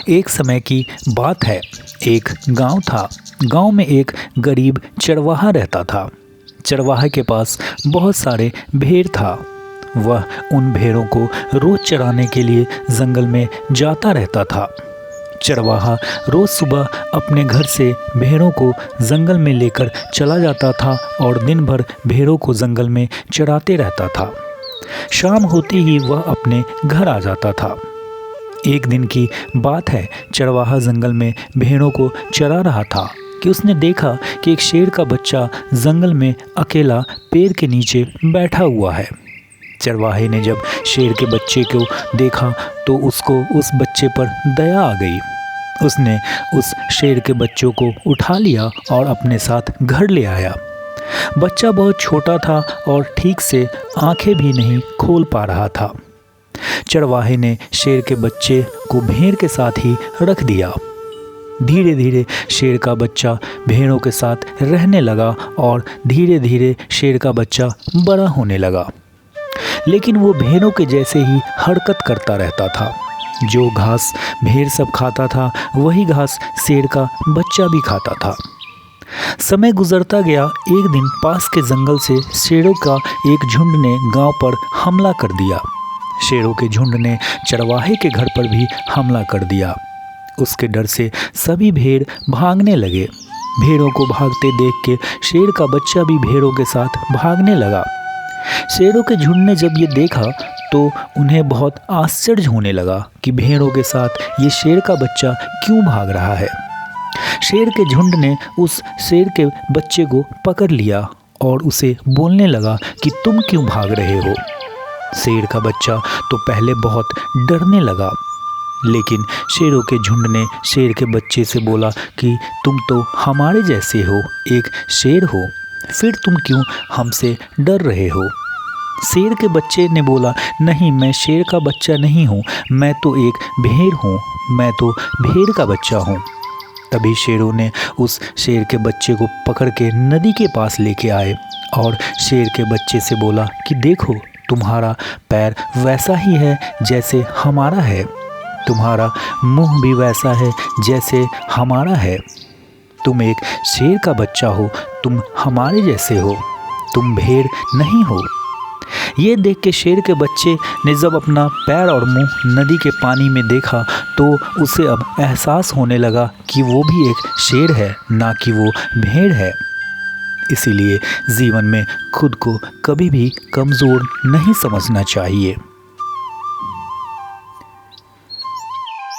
एक समय की बात है। एक गांव था। गांव में एक गरीब चरवाहा रहता था। चरवाहे के पास बहुत सारे भेड़ था। वह उन भेड़ों को रोज चराने के लिए जंगल में जाता रहता था। चरवाहा रोज सुबह अपने घर से भेड़ों को जंगल में लेकर चला जाता था और दिन भर भेड़ों को जंगल में चराते रहता था। शाम होते ही वह अपने घर आ जाता था। एक दिन की बात है, चरवाहा जंगल में भेड़ों को चरा रहा था कि उसने देखा कि एक शेर का बच्चा जंगल में अकेला पेड़ के नीचे बैठा हुआ है। चरवाहे ने जब शेर के बच्चे को देखा तो उसको उस बच्चे पर दया आ गई। उसने उस शेर के बच्चों को उठा लिया और अपने साथ घर ले आया। बच्चा बहुत छोटा था और ठीक से आंखें भी नहीं खोल पा रहा था। चरवाहे ने शेर के बच्चे को भेड़ के साथ ही रख दिया। धीरे धीरे शेर का बच्चा भेड़ों के साथ रहने लगा और धीरे धीरे शेर का बच्चा बड़ा होने लगा। लेकिन वो भेड़ों के जैसे ही हरकत करता रहता था। जो घास भेड़ सब खाता था वही घास शेर का बच्चा भी खाता था। समय गुजरता गया। एक दिन पास के जंगल से शेरों का एक झुंड ने गांव पर हमला कर दिया। शेरों के झुंड ने चरवाहे के घर पर भी हमला कर दिया। उसके डर से सभी भेड़ भागने लगे। भेड़ों को भागते देख के शेर का बच्चा भी भेड़ों के साथ भागने लगा। शेरों के झुंड ने जब ये देखा तो उन्हें बहुत आश्चर्य होने लगा कि भेड़ों के साथ ये शेर का बच्चा क्यों भाग रहा है। शेर के झुंड ने उस शेर के बच्चे को पकड़ लिया और उसे बोलने लगा कि तुम क्यों भाग रहे हो। शेर का बच्चा तो पहले बहुत डरने लगा, लेकिन शेरों के झुंड ने शेर के बच्चे से बोला कि तुम तो हमारे जैसे हो, एक शेर हो, फिर तुम क्यों हमसे डर रहे हो। शेर के बच्चे ने बोला, नहीं, मैं शेर का बच्चा नहीं हूँ, मैं तो एक भेड़ हूँ, मैं तो भेड़ का बच्चा हूँ। तभी शेरों ने उस शेर के बच्चे को पकड़ के नदी के पास लेके आए और शेर के बच्चे से बोला कि देखो, तुम्हारा पैर वैसा ही है जैसे हमारा है, तुम्हारा मुंह भी वैसा है जैसे हमारा है, तुम एक शेर का बच्चा हो, तुम हमारे जैसे हो, तुम भेड़ नहीं हो। ये देख के शेर के बच्चे ने जब अपना पैर और मुंह नदी के पानी में देखा तो उसे अब एहसास होने लगा कि वो भी एक शेर है, ना कि वो भेड़ है। इसीलिए जीवन में खुद को कभी भी कमज़ोर नहीं समझना चाहिए।